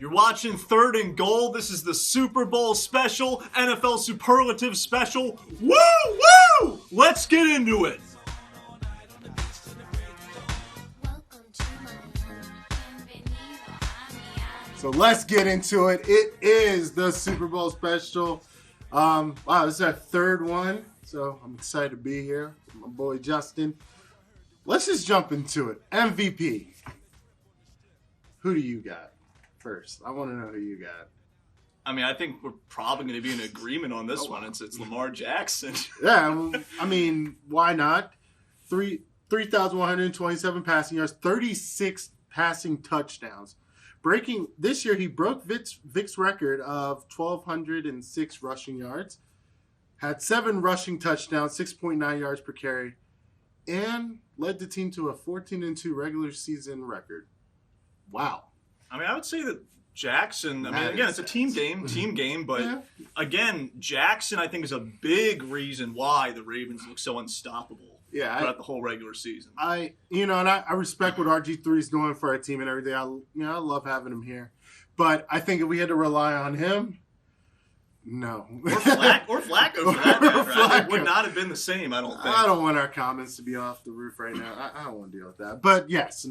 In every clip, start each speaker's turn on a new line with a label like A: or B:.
A: You're watching Third and Goal. This is the Super Bowl special, NFL Superlatives special. Woo, woo! Let's get into it.
B: So let's get into it. It is the Super Bowl special. Wow, this is our third one. So I'm excited to be here with my boy Justin. Let's just jump into it. MVP. Who do you got first? I want to know who you got.
A: I mean, I think we're probably going to be in agreement on this one. It's Lamar Jackson.
B: Yeah, I mean, why not? 3,127 passing yards, 36 passing touchdowns. This year, he broke Vic's record of 1,206 rushing yards, had 7 rushing touchdowns, 6.9 yards per carry, and led the team to a 14-2 regular season record. Wow.
A: I mean, I would say that Jackson, again, it's a team game, but again, Jackson, I think, is a big reason why the Ravens look so unstoppable throughout the whole regular season. I respect what RG3 is doing for our team and everything. I love having him here. But I think if we had to rely on him, no. Or Flacco for that matter. It would not have been the same, I don't think.
B: I don't want our comments to be off the roof right now. I don't want to deal with that. But yes,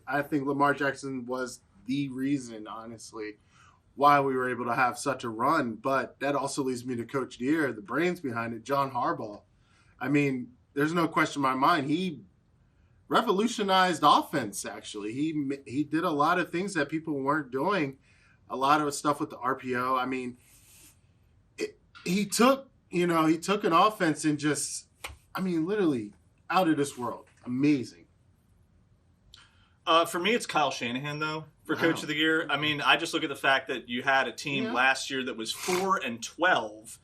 B: I think Lamar Jackson was the reason, honestly, why we were able to have such a run. But that also leads me to Coach Deere, the brains behind it, John Harbaugh. I mean, there's no question in my mind. He revolutionized offense, actually. He did a lot of things that people weren't doing, a lot of stuff with the RPO. I mean, he took an offense and just, literally out of this world. Amazing.
A: For me, it's Kyle Shanahan, though, for Coach of the Year. I mean, I just look at the fact that you had a team last year that was 4-12,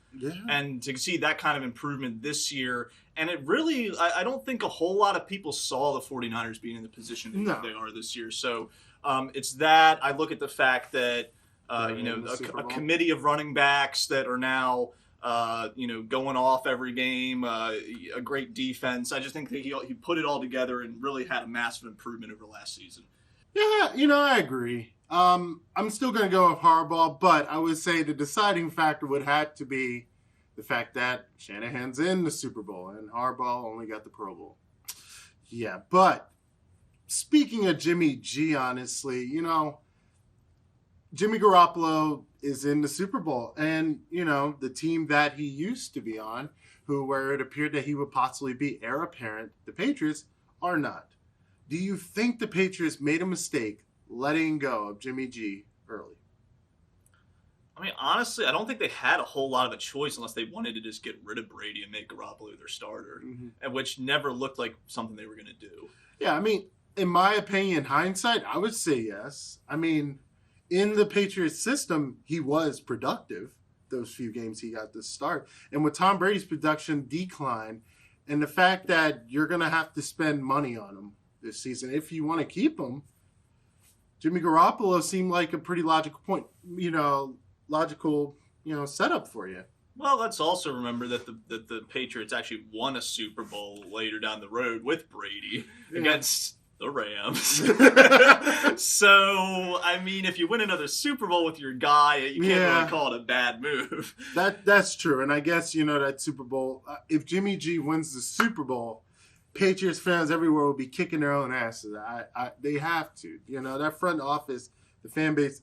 A: and to see that kind of improvement this year, and it really, I don't think a whole lot of people saw the 49ers being in the position that they are this year. So it's that. I look at the fact that, a committee of running backs that are now going off every game, a great defense. I just think that he put it all together and really had a massive improvement over last season.
B: Yeah, I agree. I'm still going to go with Harbaugh, but I would say the deciding factor would have to be the fact that Shanahan's in the Super Bowl and Harbaugh only got the Pro Bowl. Yeah, but speaking of Jimmy G, honestly, Jimmy Garoppolo is in the Super Bowl, and the team that he used to be on, where it appeared that he would possibly be heir apparent, the Patriots, are not. Do you think the Patriots made a mistake letting go of Jimmy G early?
A: I mean, honestly, I don't think they had a whole lot of a choice unless they wanted to just get rid of Brady and make Garoppolo their starter, and which never looked like something they were going to do. Yeah,
B: I mean, in my opinion, hindsight, I would say yes. I mean, in the Patriots system, he was productive those few games he got to start. And with Tom Brady's production decline and the fact that you're going to have to spend money on him this season, if you want to keep him, Jimmy Garoppolo seemed like a pretty logical setup for you.
A: Well, let's also remember that the Patriots actually won a Super Bowl later down the road with Brady against the Rams. So, I mean, if you win another Super Bowl with your guy, you can't really call it a bad move.
B: That's true. And I guess, that Super Bowl, if Jimmy G wins the Super Bowl, Patriots fans everywhere will be kicking their own asses. They have to. That front office, the fan base,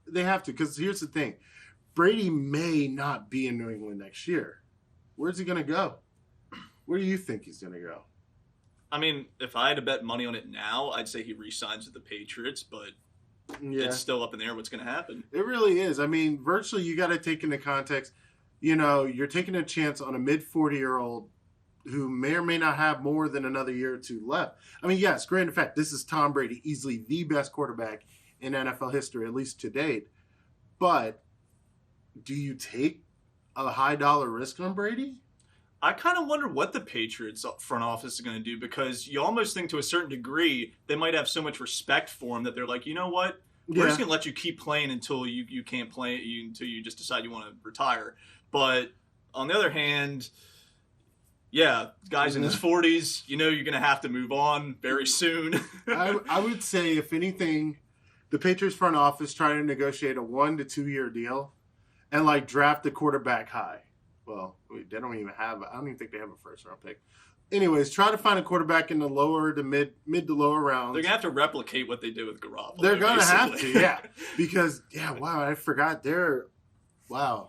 B: they have to. Because here's the thing. Brady may not be in New England next year. Where's he going to go? Where do you think he's going to go?
A: I mean, if I had to bet money on it now, I'd say he re-signs with the Patriots, but it's still up in the air what's going to happen.
B: It really is. I mean, virtually you got to take into context, you're taking a chance on a mid-40-year-old who may or may not have more than another year or two left. I mean, yes, granted fact, this is Tom Brady, easily the best quarterback in NFL history, at least to date. But do you take a high-dollar risk on Brady?
A: I kind of wonder what the Patriots front office is going to do, because you almost think to a certain degree they might have so much respect for him that they're like, you know what? We're just going to let you keep playing until you can't play, until you just decide you want to retire. But on the other hand, guys in his 40s, you're going to have to move on very soon.
B: I would say, if anything, the Patriots front office trying to negotiate a 1 to 2 year deal and like draft the quarterback high. Well, they don't even have. I don't even think they have a first round pick. Anyways, try to find a quarterback in the lower to mid to lower rounds.
A: They're gonna have to replicate what they did with Garoppolo.
B: They're gonna have to, yeah, because wow, I forgot wow,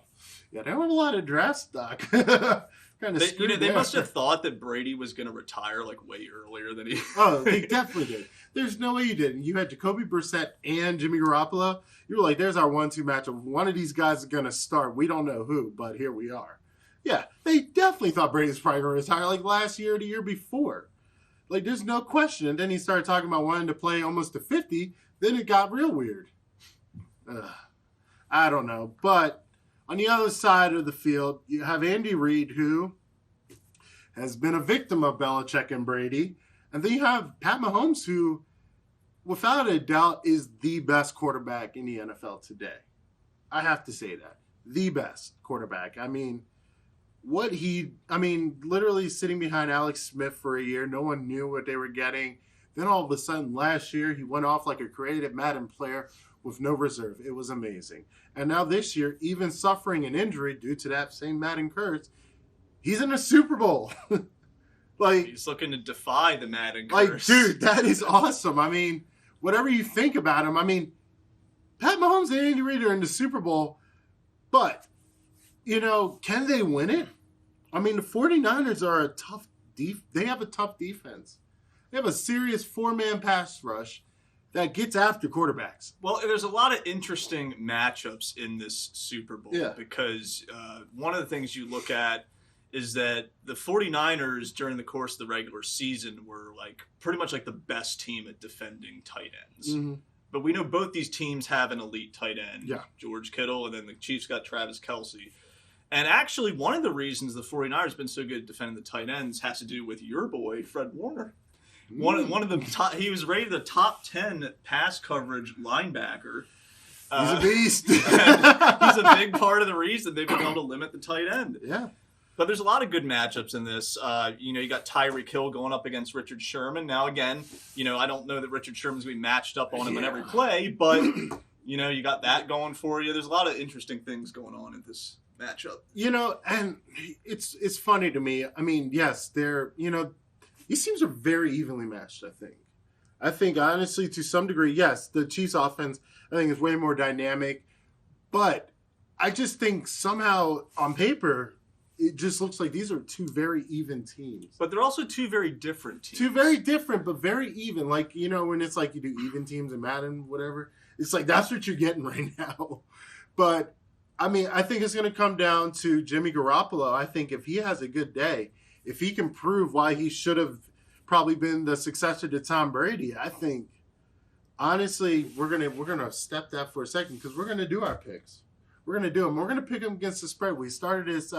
B: yeah, they don't have a lot of draft stock.
A: They must have thought that Brady was going to retire like way earlier than he.
B: Oh, they definitely did. There's no way you didn't. You had Jacoby Brissett and Jimmy Garoppolo. You were like, "There's our 1-2 matchup. One of these guys is going to start. We don't know who, but here we are." Yeah, they definitely thought Brady was probably going to retire like last year or the year before. Like, there's no question. And then he started talking about wanting to play almost to 50. Then it got real weird. I don't know, but. On the other side of the field, you have Andy Reid, who has been a victim of Belichick and Brady. And then you have Pat Mahomes, who, without a doubt, is the best quarterback in the NFL today. I have to say that. The best quarterback. I mean, literally sitting behind Alex Smith for a year. No one knew what they were getting. Then all of a sudden, last year, he went off like a creative Madden player with no reserve. It was amazing. And now this year, even suffering an injury due to that same Madden curse, he's in the Super Bowl.
A: He's looking to defy the Madden curse.
B: Like, dude, that is awesome. I mean, whatever you think about him, I mean, Pat Mahomes and Andy Reid are in the Super Bowl, but, can they win it? I mean, the 49ers are a tough they have a tough defense. They have a serious 4-man pass rush that gets after quarterbacks.
A: Well, there's a lot of interesting matchups in this Super Bowl because one of the things you look at is that the 49ers during the course of the regular season were like pretty much like the best team at defending tight ends. Mm-hmm. But we know both these teams have an elite tight end, George Kittle, and then the Chiefs got Travis Kelce. And actually, one of the reasons the 49ers have been so good at defending the tight ends has to do with your boy, Fred Warner. One of the top, he was rated the top 10 pass coverage linebacker.
B: He's a beast.
A: He's a big part of the reason they've been able to limit the tight end.
B: Yeah.
A: But there's a lot of good matchups in this. You got Tyreek Hill going up against Richard Sherman. Now, again, I don't know that Richard Sherman's going to be matched up on him in every play, but, you got that going for you. There's a lot of interesting things going on in this matchup.
B: And it's funny to me. I mean, yes, they're, these teams are very evenly matched, I think, honestly, to some degree, yes, the Chiefs' offense, I think, is way more dynamic. But I just think somehow, on paper, it just looks like these are two very even teams.
A: But they're also two very different teams.
B: Two very different, but very even. Like, when it's like you do even teams in Madden, whatever, it's like that's what you're getting right now. But, I mean, I think it's going to come down to Jimmy Garoppolo. I think if he has a good day, if he can prove why he should have probably been the successor to Tom Brady, I think, honestly, we're gonna step that for a second because we're gonna do our picks. We're gonna do them. We're gonna pick them against the spread. We started this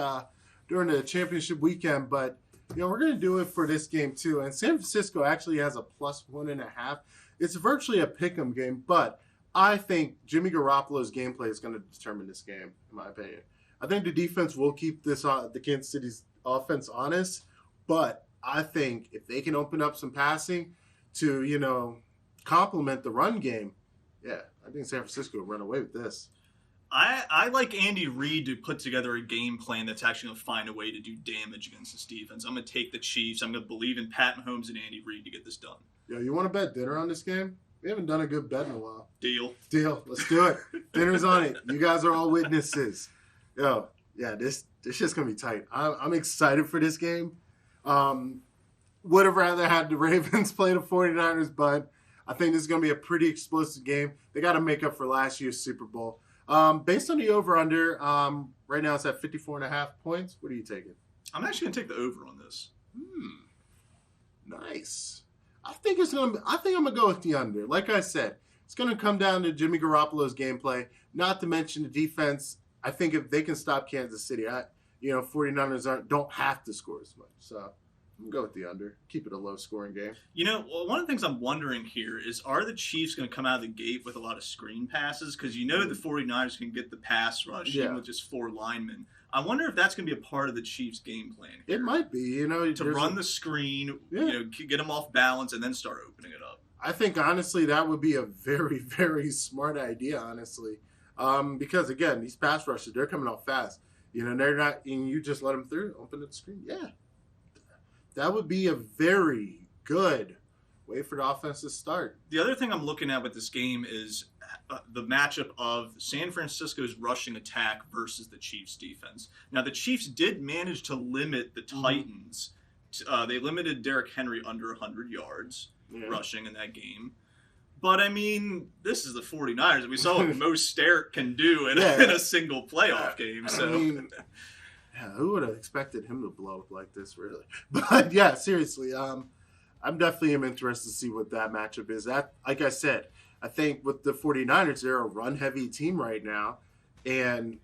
B: during the championship weekend, but we're gonna do it for this game too. And San Francisco actually has a +1.5. It's virtually a pick 'em game, but I think Jimmy Garoppolo's gameplay is gonna determine this game, in my opinion. I think the defense will keep the Kansas City's offense honest, but I think if they can open up some passing to, complement the run game, I think San Francisco will run away with this.
A: I like Andy Reid to put together a game plan that's actually going to find a way to do damage against this defense. I'm going to take the Chiefs. I'm going to believe in Pat Mahomes and Andy Reid to get this done.
B: Yo, you want to bet dinner on this game? We haven't done a good bet in a while.
A: Deal.
B: Let's do it. Dinner's on it. You guys are all witnesses. Yo, this shit's going to be tight. I'm excited for this game. Would have rather had the Ravens play the 49ers, but I think this is going to be a pretty explosive game. They got to make up for last year's Super Bowl. Based on the over-under, right now it's at 54.5 points. What are you taking?
A: I'm actually going to take the over on this.
B: Nice. I think I'm going to go with the under. Like I said, it's going to come down to Jimmy Garoppolo's gameplay, not to mention the defense. I think if they can stop Kansas City, 49ers don't have to score as much. So I'm going to go with the under. Keep it a low-scoring game.
A: One of the things I'm wondering here is, are the Chiefs going to come out of the gate with a lot of screen passes? Because the 49ers can get the pass rush even with just 4 linemen. I wonder if that's going to be a part of the Chiefs' game plan here.
B: It might be,
A: to run the screen, get them off balance, and then start opening it up.
B: I think, honestly, that would be a very, very smart idea, honestly. Because, again, these pass rushers, they're coming out fast. You know, they're not, and you just let them through, open the screen. Yeah. That would be a very good way for the offense to start.
A: The other thing I'm looking at with this game is the matchup of San Francisco's rushing attack versus the Chiefs' defense. Now, the Chiefs did manage to limit the Titans. They limited Derrick Henry under 100 yards rushing in that game. But, I mean, this is the 49ers. We saw what Mo Sterk can do in a single playoff game. So,
B: I mean, who would have expected him to blow up like this, really? But, yeah, seriously, I'm definitely interested to see what that matchup is. That, like I said, I think with the 49ers, they're a run-heavy team right now. And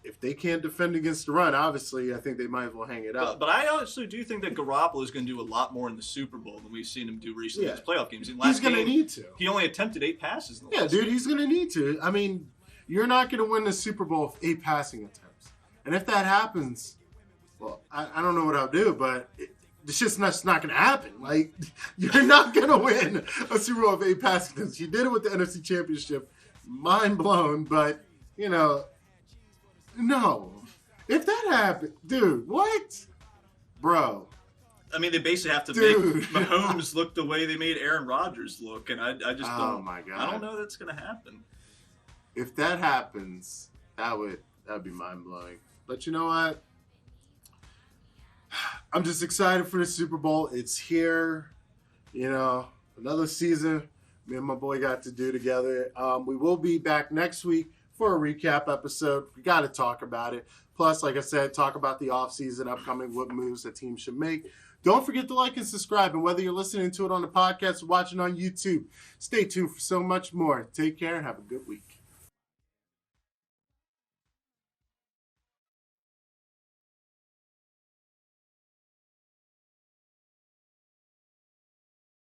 B: if they can't defend against the run, obviously, I think they might as well hang it up.
A: But I honestly do think that Garoppolo is going to do a lot more in the Super Bowl than we've seen him do recently in his playoff games.
B: He's going to need to.
A: He only attempted 8 passes in the last
B: game. He's going to need to. I mean, you're not going to win the Super Bowl with 8 passing attempts. And if that happens, well, I don't know what I'll do, but it's just not going to happen. Like, you're not going to win a Super Bowl with 8 passing attempts. You did it with the NFC Championship. Mind blown, but, you know, no. If that happened, dude, what? Bro.
A: I mean, they basically have to make Mahomes look the way they made Aaron Rodgers look, and I just don't.
B: My God.
A: I don't know that's going to happen.
B: If that happens, that would be mind-blowing. But you know what? I'm just excited for the Super Bowl. It's here. You know, another season me and my boy got to do together. We will be back next week for a recap episode. We got to talk about it. Plus, like I said, talk about the offseason upcoming, what moves the team should make. Don't forget to like and subscribe. And whether you're listening to it on the podcast or watching on YouTube, stay tuned for so much more. Take care and have a good week.